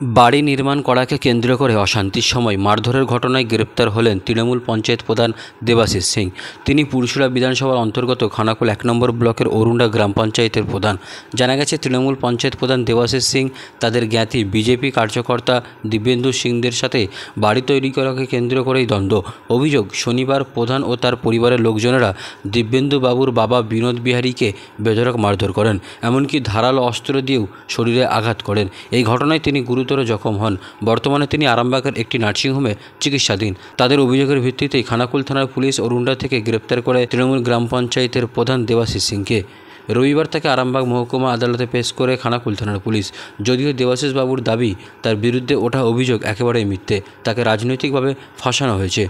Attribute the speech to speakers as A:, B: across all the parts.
A: বাড়ি নির্মাণ করাকে কেন্দ্র করে অশান্তির সময় মারধরের ঘটনায় গ্রেপ্তার হলেন তৃণমূল পঞ্চায়েত প্রধান দেবাশিস সিং। তিনি পুরসুরা বিধানসভার অন্তর্গত খানাকুল 1 নম্বর ব্লকের অরুণ্ডা গ্রাম পঞ্চায়েতের প্রধান। জানা গেছে, তৃণমূল পঞ্চায়েত প্রধান দেবাশিস সিং তাদের জ্ঞাতি বিজেপি কার্যকর্তা দিব্যেন্দু সিংদের সাথে বাড়ি তৈরি করাকে কেন্দ্র করেই দ্বন্দ্ব। অভিযোগ, শনিবার প্রধান ও তার পরিবারের লোকজনেরা দিব্যেন্দু বাবুর বাবা বিনোদ বিহারীকে বেধড়ক মারধর করেন, এমনকি ধারালো অস্ত্র দিয়েও শরীরে আঘাত করেন। এই ঘটনায় তিনি গুরুতর জখম হন। বর্তমানে তিনি আরামবাগের একটি নার্সিংহোমে চিকিৎসাধীন। তাদের অভিযোগের ভিত্তিতেই খানাকুল থানার পুলিশ অরুণ্ডা থেকে গ্রেপ্তার করে তৃণমূল গ্রাম পঞ্চায়েতের প্রধান দেবাশিস সিংকে। রবিবার তাকে আরামবাগ মহকুমা আদালতে পেশ করে খানাকুল থানার পুলিশ। যদিও দেবাশিস বাবুর দাবি, তার বিরুদ্ধে ওঠা অভিযোগ একেবারেই মিথ্যে, তাকে রাজনৈতিকভাবে ফাঁসানো হয়েছে।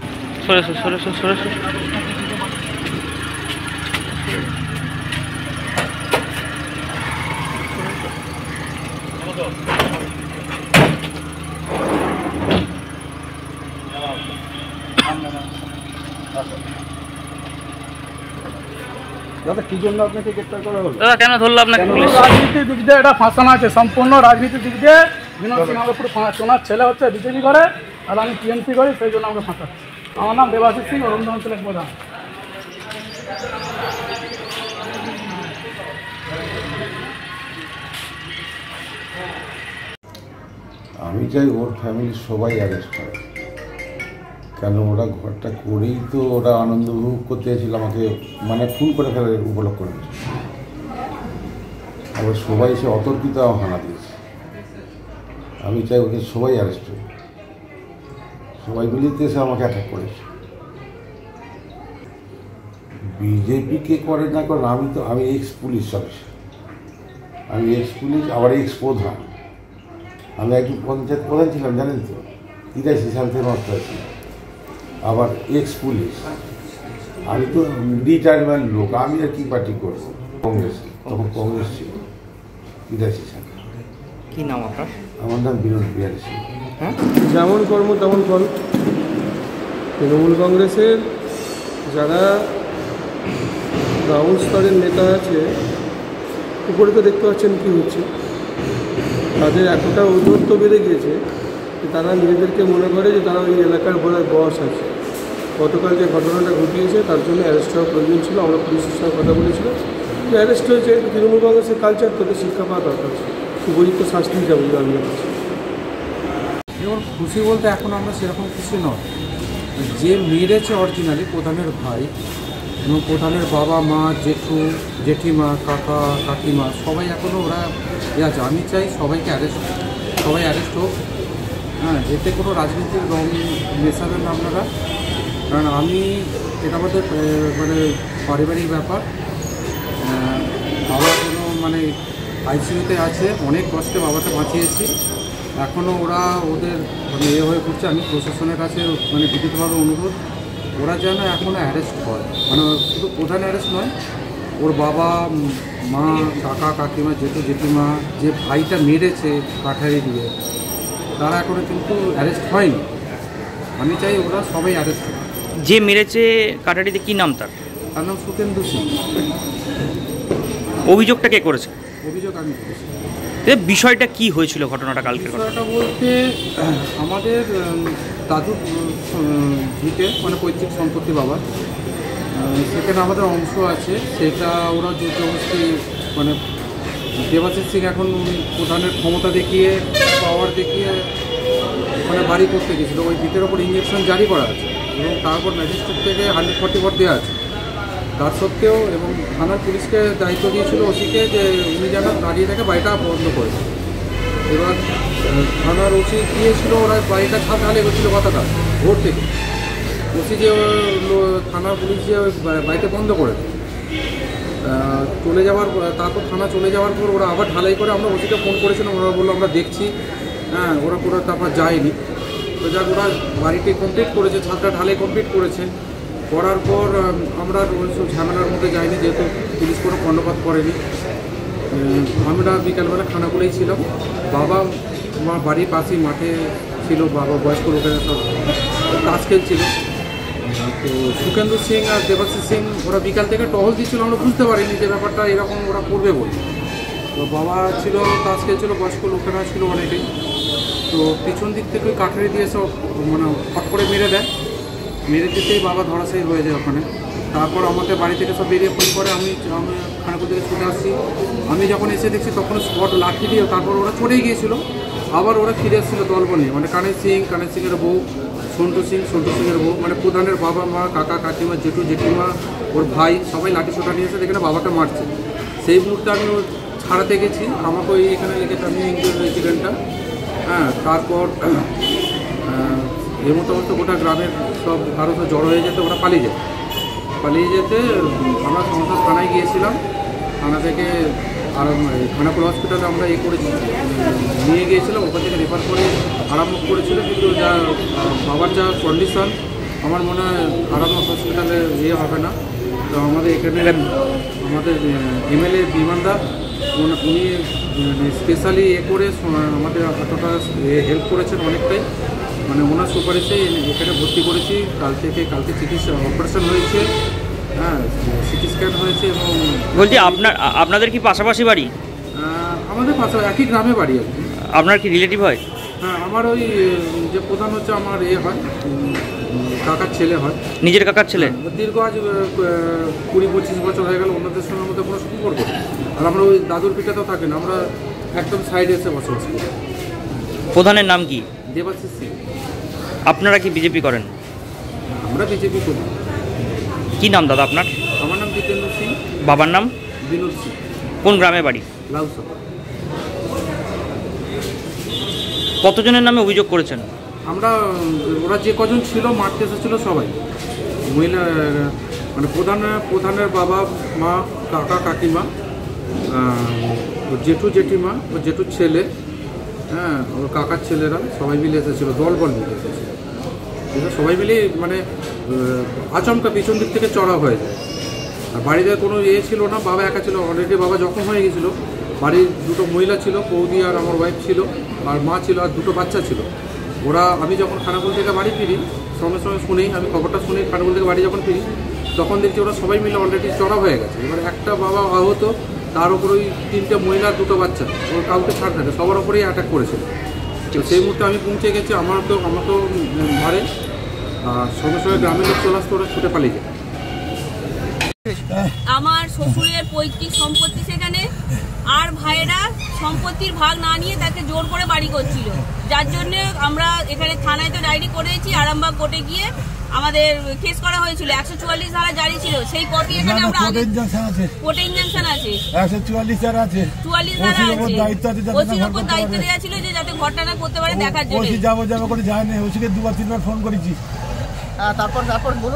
B: দাদা, কি জন্য আপনাকে গ্রেপ্তার করা হলো?
C: দাদা, কেন ধরলো আপনাকে পুলিশ?
B: রাজনীতির দিক দিয়ে এটা ফাঁসানো আছে, সম্পূর্ণ রাজনীতির দিক দিয়ে। বিনোদ সিং আমার পুরো ওনার ছেলে হচ্ছে বিজেপি করে, আর আমি টিএমসি করি, সেই জন্য আমাকে ফাঁসাচ্ছে। আমার নাম দেবাশিস সিং, অরুণ অঞ্চলের প্রধান।
D: আমি চাই ওর ফ্যামিলির সবাই অ্যারেস্ট হয়, কেন ওরা ঘরটা করেই তো ওরা আনন্দ উপভোগ করতে এসেছিল, আমাকে মানে খুন করে ফেলার উপলক্ষ করেছে। আবার সবাই এসে অতর্কিত হানা দিয়েছে। আমি চাই ওদের সবাই অ্যারেস্ট হয়, সবাই মিলিয়ে এসে আমাকে অ্যাটাক করেছে। বিজেপিকে করে না করেন, আমি এক্স পুলিশ অফিসার, আমি এক্স পুলিশ, আবার এক্স প্রধান। আমি একজন পঞ্চায়েত প্রধান ছিলাম, জানেন তো, 83 সাল থেকে নষ্ট হয়েছিলাম। আবার এক্স পুলিশ, আমি তো রিটায়ারমেন্ট লোক, আমি আর কি পার্টি করবো? কংগ্রেস, তখন কংগ্রেস ছিল 83 সালে।
C: কি নাম আপনার?
D: আমার নাম বিনোদ বিহারী সিং।
C: হ্যাঁ,
E: যেমন কর্ম তেমন ফল। তৃণমূল কংগ্রেসের যারা গ্রাউন্ড স্তরের নেতা আছে, উপরে তো দেখতে পাচ্ছেন কী হচ্ছে। তাদের এতটা ঔদ্ধত্য বেড়ে গিয়েছে যে তারা নিজেদেরকে মনে করে যে তারা ওই এলাকার বস আছে। গতকাল যে ঘটনাটা ঘটিয়েছে তার জন্য অ্যারেস্ট হওয়ার প্রয়োজন ছিল। আমরা পুলিশের সঙ্গে কথা বলেছিলাম, যে অ্যারেস্ট হয়েছে, তৃণমূল কংগ্রেসের কালচার, তাদের শিক্ষা পাওয়া দরকার ছিল। উপযুক্ত শাস্তি যাবে আমি বলছি।
F: যেমন খুশি বলতে এখন আমরা সেরকম খুশি নয়। যে মেরেছে অরিজিনালি প্রধানের ভাই এবং প্রধানের বাবা মা, জেঠু জেঠিমা, কাকা কাকিমা, সবাই এখনও ওরা আছে। আমি চাই সবাইকে সবাই অ্যারেস্ট হোক। হ্যাঁ, এতে কোনো রাজনীতির রং মেশাবেন না আপনারা, কারণ এটা আমাদের মানে পারিবারিক ব্যাপার। বাবা কোনো মানে আইসিইউতে আছে, অনেক কষ্টে বাবাকে বাঁচিয়েছি। এখনও ওরা ওদের মানে হয়ে পড়ছে। আমি প্রশাসনের কাছে মানে বিদ্যুৎভাবে অনুরোধ, ওরা যেন এখনও অ্যারেস্ট হয়, মানে শুধু প্রধান অ্যারেস্ট নয়, ওর বাবা মা, কাকা কাকিমা, জেঠিমা, যে ভাইটা মেরেছে কাঠারি দিয়ে, তারা এখনও কিন্তু অ্যারেস্ট হয়নি। আমি চাই ওরা সবাই অ্যারেস্ট হয়।
C: যে মেরেছে কাঠারিতে কি নাম তার?
F: তার নাম সুকেন্দু সিং।
C: অভিযোগটা কে করেছে?
F: অভিযোগ আমি করেছি।
C: বিষয়টা কি হয়েছিল ঘটনাটা কালকে?
F: বিষয়টা বলতে আমাদের দাদুর ভিটে মানে পৈতৃক সম্পত্তি বাবার, সেখানে আমাদের অংশ আছে, সেটা ওরা জোরজবস্তি মানে দেবাশিস সিং এখন প্রধানের ক্ষমতা দেখিয়ে, পাওয়ার দেখিয়ে মানে বাড়ি করতে গেছিলো। ওই ভিটের ওপর ইঞ্জেকশন জারি করা আছে এবং তারপর ম্যাজিস্ট্রেট থেকে 144 দেওয়া আছে। তার সত্ত্বেও এবং থানার পুলিশকে দায়িত্ব দিয়েছিল ওসিকে, যে উনি যেন দাঁড়িয়ে থেকে বাড়িটা বন্ধ করে। এবার থানার ওসি গিয়েছিল, ওরা বাড়িটা ছাদ ঢালে গেছিলো কথাটা ভোর থেকে। ওসি যে থানার পুলিশ যে বাড়িটা বন্ধ করে চলে যাওয়ার, তারপর থানা চলে যাওয়ার পর ওরা আবার ঢালাই করে। আমরা ওসিকে ফোন করেছিলাম, ওরা বললো আমরা দেখছি। হ্যাঁ, ওরা পুরো তারপর যায়নি। তো যাক, ওরা বাড়িটি কমপ্লিট করেছে, ছাদটা ঢালাই কমপ্লিট করেছে। করার পর আমরা ওইসব ঝামেলার মধ্যে যাইনি, যেহেতু পুলিশ কোনো কর্ণপাত করেনি। আমরা বিকালবেলা খানাকুলেই ছিলাম। বাবা মা বাড়ির পাশেই মাঠে ছিল, বাবা বয়স্ক লোকেরা সব তাস খেলছিল। তো সুকেন্দু সিং আর দেবাশিস সিং ওরা বিকাল থেকে টহল দিচ্ছিল। আমরা বুঝতে পারিনি যে ব্যাপারটা এরকম ওরা করবে বলে। তো বাবা ছিল, তাস খেলছিল, বয়স্ক লোকেরা ছিল অনেকেই। তো পিছন দিক থেকে ওই কাঠারি দিয়ে সব মানে ফট করে মেরে দেয়, মেরে দিতেই বাবা ধরাশায়ী হয়ে যায় ওখানে। তারপর আমাকে বাড়ি থেকে সব বেরিয়ে পরে আমি খানাকুল থেকে ছুটে আসছি। আমি যখন এসে দেখছি তখন স্পট লাঠি দিয়ে তারপর ওরা চড়েই গিয়েছিল, আবার ওরা ফিরে এসেছিলো দলবল নিয়ে, মানে কানের সিংয়ের বউ, সন্টু সিংয়ের বউ, মানে প্রধানের বাবা মা, কাকা কাকিমা, জেঠু জেঠিমা, ওর ভাই সবাই লাঠি ছোটা নিয়ে এসে দেখে বাবাকে মারছে। সেই মুহূর্তে আমি ছাড়াতে গেছি, আমাকে ওই এখানে লেগেছে, আমি ইনজুর হয়েছি ট্রেনটা। হ্যাঁ, তারপর এর মতো গোটা গ্রামের সব আরও সব জড়ো হয়ে যেতে ওরা পালিয়ে যেতে আমরা সমস্ত থানায় গিয়েছিলাম। থানা থেকে আর খানাকুল হসপিটালে আমরা করেছি, নিয়ে গিয়েছিলাম, ওখান থেকে রেফার করে আরাম করেছিল। কিন্তু যা বাবার যা কন্ডিশন, আমার মনে হয় আরাম হসপিটালে হবে না। তো আমাদের এখানে আমাদের এমএলএ বিমানদা উনি স্পেশালি করে আমাদের এতটা হেল্প করেছেন অনেকটাই, মানে ওনার সুপারিশে এখানে ভর্তি করেছি। কালকে চিকিৎসা অপারেশন হয়েছে, হ্যাঁ, সিটি স্ক্যান হয়েছে। এবং
C: বলছি আপনাদের কি পাশাপাশি বাড়ি?
F: আমাদের পাশে একই গ্রামে বাড়ি আর কি।
C: আপনার কি রিলেটিভ হয়?
F: হ্যাঁ, আমার ওই যে প্রধান হচ্ছে আমার হয়, কাকার ছেলে হয়।
C: নিজের কাকার ছেলে?
F: দীর্ঘ আজ 20-25 বছর হয়ে গেল, অন্যদের সঙ্গে আমাদের কোনো সম্পর্ক। আর আমরা ওই দাদুর পিঠাতেও থাকি না, আমরা একদম সাইডে এসে বসবাস করি।
C: প্রধানের নাম কি?
F: দেবাশিস সিং।
C: আপনারা কি বিজেপি করেন?
F: আমরা বিজেপি করি।
C: কি নাম দাদা আপনার?
F: আমার নাম জিতেন্দ্র সিং।
C: বাবার নাম?
F: বিনোদ সিং।
C: কোন গ্রামে বাড়ি?
F: লাউসা।
C: কতজনের নামে অভিযোগ করেছেন?
F: ওরা যে কজন ছিল মারতে এসেছিল সবাই, মহিলা মানে প্রধানের বাবা মা, কাকা কাকিমা, জেঠু জেঠিমা, ওর জেঠুর ছেলে, হ্যাঁ, ওর কাকার ছেলেরা সবাই মিলে এসেছিলো, দলবল মিলে এসেছিলো। সবাই মিলে মানে আচমকা পিছন দিক থেকে চড়া হয়ে যায়। আর বাড়িতে কোনো ছিল না, বাবা একা ছিল, অলরেডি বাবা জখম হয়ে গেছিলো। বাড়ির দুটো মহিলা ছিল, বৌদি আর আমার ওয়াইফ ছিল, আর মা ছিল, আর দুটো বাচ্চা ছিল। আমি যখন খানাকুল থেকে বাড়ি ফিরি, সঙ্গে শুনেই আমি খবরটা শুনে খানাকুল থেকে বাড়ি যখন ফিরি, তখন দেখছি ওরা সবাই মিলে অলরেডি চড়া হয়ে গেছে। এবার একটা বাবা আহত, তার উপর ওই 3টে মহিলা, 2টো বাচ্চা, ওর কাউকে ছাড় থাকে, সবার ওপরেই অ্যাটাক করেছিল। তো সেই মুহূর্তে আমি পৌঁছে গেছি, আমাকেও মারে, আর সঙ্গে গ্রামের লোক চলে আসতে ওরা ছুটে পালিয়ে যায়।
G: আমার শ্বশুরের পৈতৃক সম্পত্তি সেখানে, আর ভাইয়েরা সম্পত্তির ভাগ না নিয়ে তাকে জোর করে বাড়ি করছিল, যার জন্য আমরা এখানে থানায় তো ডায়েরি করেছি। আরামবাগ কোর্টে গিয়ে আমাদের কেস করা হয়েছিল, 144 ধারা জারি ছিল। সেই কপি এখানে আমরা কোর্টে ইনজাংশন আছে, 144 ধারা আছে, ওসির উপর দায়িত্ব দেওয়া ছিল যে যাতে ঘটনা না করতে পারে দেখার জন্য।
H: যাবো করে যায় না, ওসিকে 2-3বার ফোন করেছি।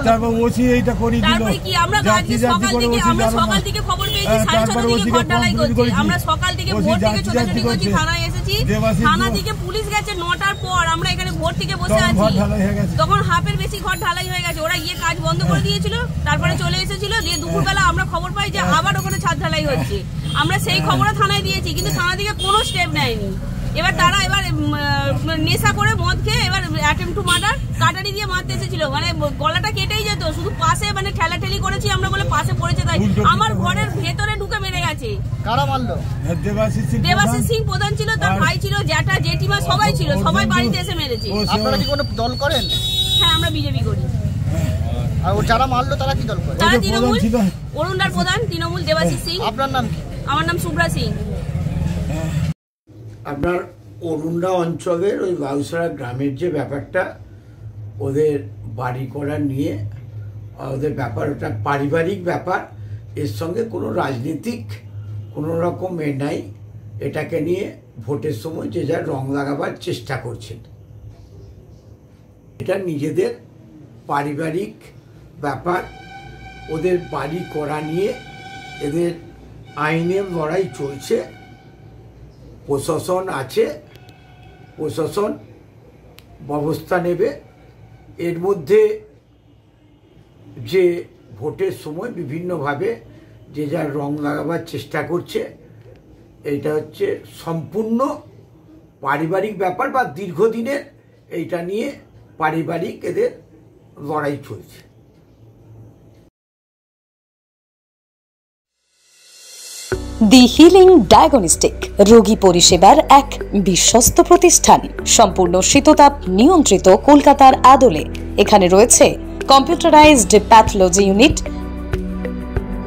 G: তারপর
H: ওসি এইটা করে দিল।
G: তারপরে কি আমরা সকাল থেকে খবর পেয়েছি 6:30 থেকে ঘর ঢালাই করছে। আমরা সকাল থেকে ভোর থেকে ছোটাছুটি করছি, থানায় এসেছি। থানা থেকে পুলিশ গেছে 9টার পর, আমরা এখানে ভোর থেকে বসে আছি। তখন হাফের বেশি ঘর ঢালাই হয়ে গেছে, ওরা গিয়ে কাজ বন্ধ করে দিয়েছিল। তারপরে চলে এসেছিল, দিয়ে দুপুরবেলা আমরা খবর পাই যে আবার ওখানে ছাদ ঢালাই হচ্ছে। আমরা সেই খবরও থানায় দিয়েছি, কিন্তু থানা থেকে কোনো স্টেপ নেয়নি। এবার তারা নেশা করে মদ খেয়ে এবার অ্যাটেম্প টু মার্ডার কাটারি দিয়ে মারতে এসেছিল, মানে গলাটা কেটেই যেত। শুধু পাশে মানে ঠেলাঠেলি করেছি আমরা বলে পাশে পড়েছে, তাই আমার ঘরের ভেতরে ঢুকে মেরে গেছে।
H: কারা মারলো?
G: দেবাশিস সিং প্রধান ছিল, তার ভাই ছিল, জ্যাঠা জেঠিমা সবাই ছিল, সবাই বাড়িতে এসে মেরেছে।
H: আপনারা কি কোনো দল করেন?
G: হ্যাঁ, আমরা বিজেপি করি।
H: আর যারা মারলো তারা কি দল করে?
G: তারা তৃণমূল। অরুণদার প্রধান তৃণমূল, দেবাশিস সিং।
H: আপনার নাম কি?
G: আমার নাম শুভ্রা সিং।
I: আপনার অরুণা অঞ্চলের ওই লাউসরা গ্রামের যে ব্যাপারটা, ওদের বাড়ি করা নিয়ে ওদের ব্যাপার, ওটা পারিবারিক ব্যাপার, এর সঙ্গে কোনো রাজনীতিক কোনো রকম নাই। এটাকে নিয়ে ভোটের সময় যে যা রং লাগাবার চেষ্টা করছেন, এটা নিজেদের পারিবারিক ব্যাপার। ওদের বাড়ি করা নিয়ে এদের আইনের লড়াই চলছে, প্রশাসন আছে, প্রশাসন ব্যবস্থা নেবে। এর মধ্যে যে ভোটের সময় বিভিন্নভাবে যে যার রং লাগাবার চেষ্টা করছে, এইটা হচ্ছে সম্পূর্ণ পারিবারিক ব্যাপার বা দীর্ঘদিনের এইটা নিয়ে পারিবারিক এদের লড়াই চলছে।
J: দি হিলিং ডায়াগনস্টিক রোগী পরিষেবার এক বিশ্বস্ত প্রতিষ্ঠান, সম্পূর্ণ শীততাপ নিয়ন্ত্রিত কলকাতার আদলে। এখানে রয়েছে computerised pathology unit,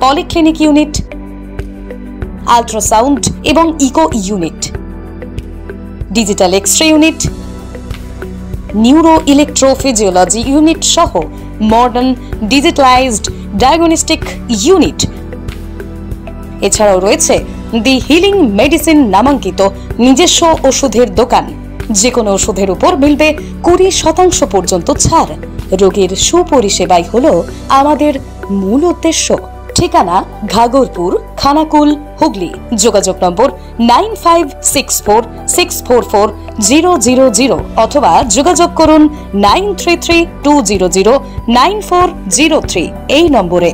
J: polyclinic unit, ultrasound এবং echo unit, digital X-ray unit, neuro electrophysiology unit সহ মডার্ন ডিজিটালাইজড ডায়াগনস্টিক ইউনিট। এছাড়াও রয়েছে দি হিলিং মেডিসিন নামাঙ্কিত নিজস্ব ওষুধের দোকান। যে কোনো ওষুধের উপর মিলবে 20% পর্যন্ত ছাড়। রোগীর সুপরিষেবাই হলো আমাদের মূল উদ্দেশ্য। ঠিকানা ঘাগরপুর, খানাকুল, হুগলি। যোগাযোগ নম্বর 9564644000 অথবা যোগাযোগ করুন 9332009403 এই নম্বরে।